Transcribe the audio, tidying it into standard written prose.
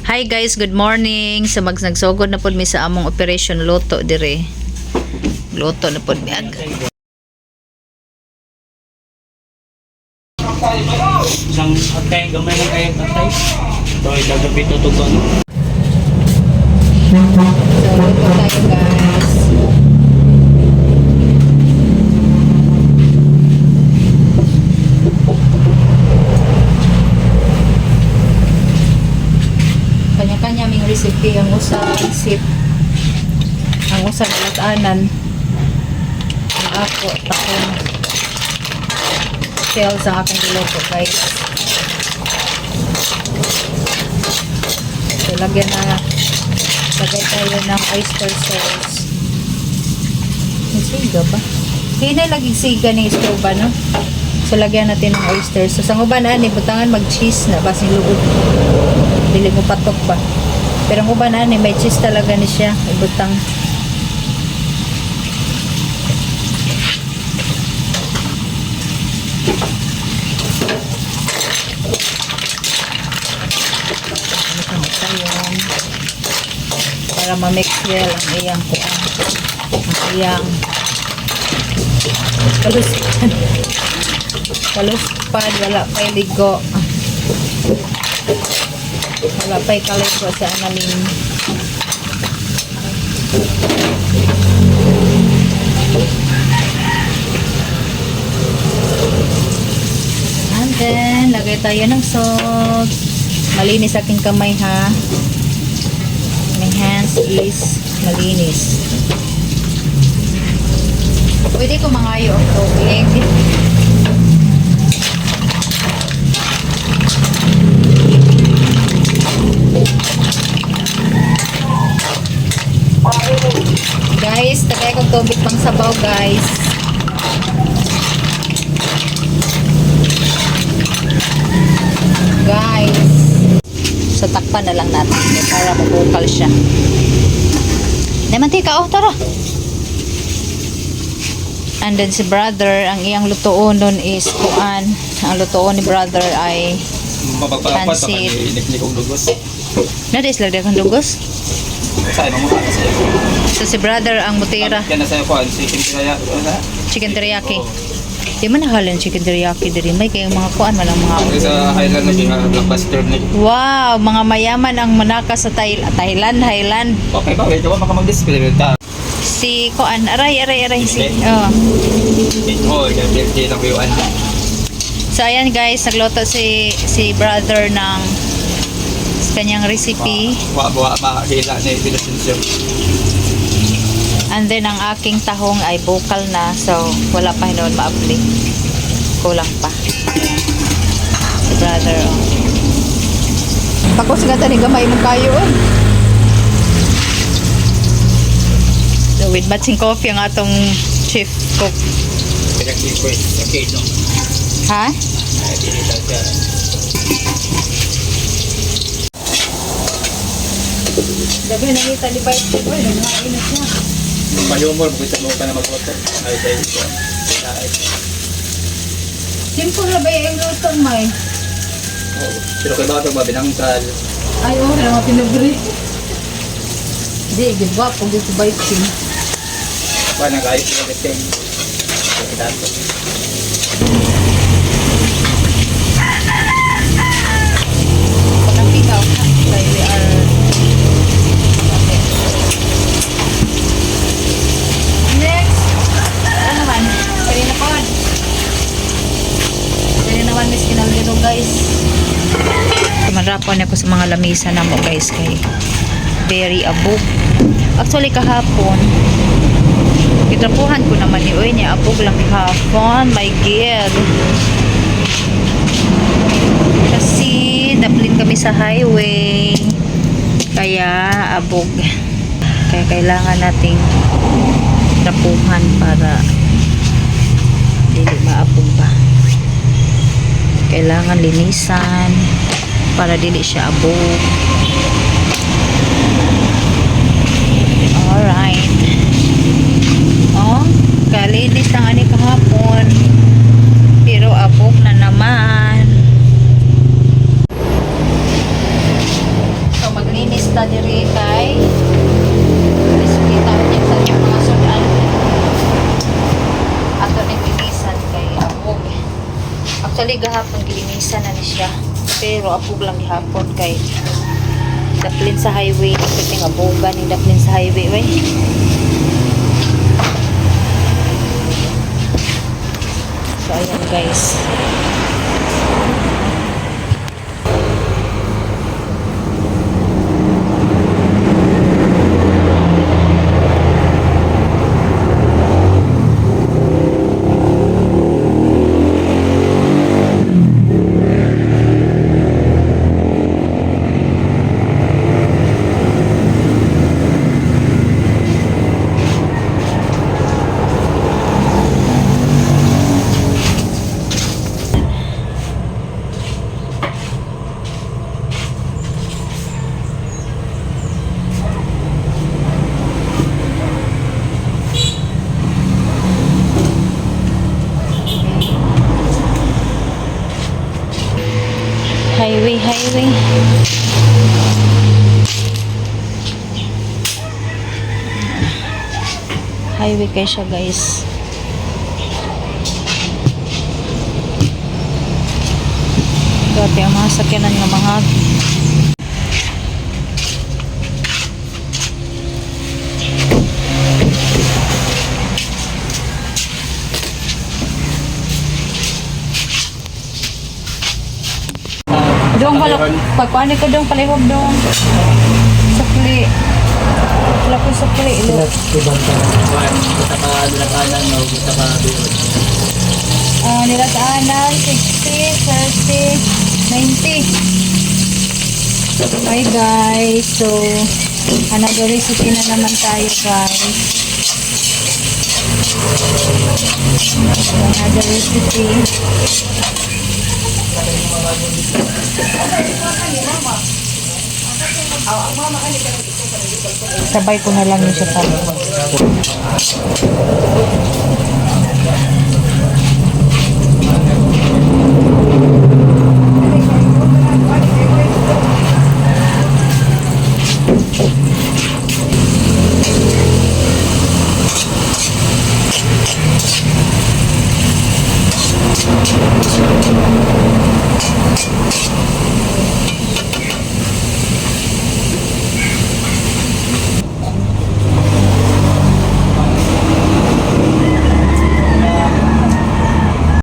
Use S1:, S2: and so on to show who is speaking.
S1: Hi guys, good morning. Sa nagsugod na pod mi sa among operation luto dire. Luto na pod mi agad.
S2: Isang atay, gamay lang kayo atay. Ito ay gagawin tutugon.
S1: So, luto tayo guys. Kanya-kanya ming recipe ang usa isip. Ang usa latanan. Ang ako takong sales ang akong niluto guys. So, lagay tayo ng oyster sauce. May siga ba? Hinay lagi siga ni stove ba, no? So, lagyan natin ng oyster sauce. Ang uban na, butangan mag-cheese na. Basing lugod. Dili mo patok ba? Pero ang uban na, may cheese talaga ni siya. Ibutang. Para ma-mix well ang iyang kuan. Ang iyang kaluspad, wala pa'y ligo. Wala pa'y kaligo sa analing. And then, lagay tayo ng salt. Malinis aking kamay ha. My hands is malinis. Pwede ko mangayo ang tubig. Guys, tagay kong tubig pang sabaw guys. Guys. So, takpan na lang natin para mabukal siya. Mantika, oh, tara. And then si brother, ang iyang lutoon nun is kuan. Ang lutoon ni brother ay pansit. Nadis lang kang dugos? So si brother ang mutira. Chicken teriyaki. Di man nahalin chicken teriyaki diri may kayong mga kuan malang mga
S2: Highland na blockbuster na.
S1: Wow, mga mayaman ang manaka sa Thailand.
S2: Okay ba? Wait, maka mag-display ta.
S1: Si kuan aray si.
S2: Birthday ng Kuan.
S1: So ayan guys, nagluto si brother ng kanyang recipe.
S2: Wa mahila ni Pinasensyo.
S1: And then ang aking tahong ay bukal na, so wala pa hinuon maabli. Kulang pa. Si brother, oh. Tapos nga tani gamay mong kayo, oh. So with matching coffee ang atong chief cook. Ha? Gabi nakita ni Bite ko, nagmainis na.
S2: Mayumor, makita mo ka na mag-water. Ay, tayo ito.
S1: Simple na ba yung luto, May?
S2: Pero kay bato ba, binangkal.
S1: Ay, oo, naman pinagri. Hindi, giba, pag ito Bite ko.
S2: Paano guys, everything. Okay, dato.
S1: Pagkapitaw, like we are... Okay. Next! Ano naman? Pwede na pod. Pwede naman miss kinalito guys. Tumanrapon ako sa mga lamisa na mo guys kay very abog. Actually kahapon kitrapuhan ko naman ni Uy niya abog lang kahapon. My God. Kasi naplin kami sa highway kaya abog. Kaya kailangan nating trapuhan para dili maabog ba. Kailangan linisan para dili siya abog. Alright. Oh, kalinis lang ani kahapon. Pero abog na naman. ta diri kay kita niya sa mga sudan. Ato ni linisan kay apog. Actually gahapon gilinisan na ni siya. Pero apog lang gihapon kay daplin sa highway. Kasi nga boga ni daplin sa highway. Way. So ayan guys. Highway. Highway kay siya guys. Dati ang mga sakyanan nga mga dong pagkuhan ko dong palihog dong sukli wala ko sukli ilo
S2: Buta ka nilatanan o buta ka doon.
S1: nilataanan 60, 30, 90. Hi guys, so another recipe na naman tayo guys. Another recipe. Sabay ko na lang yung sa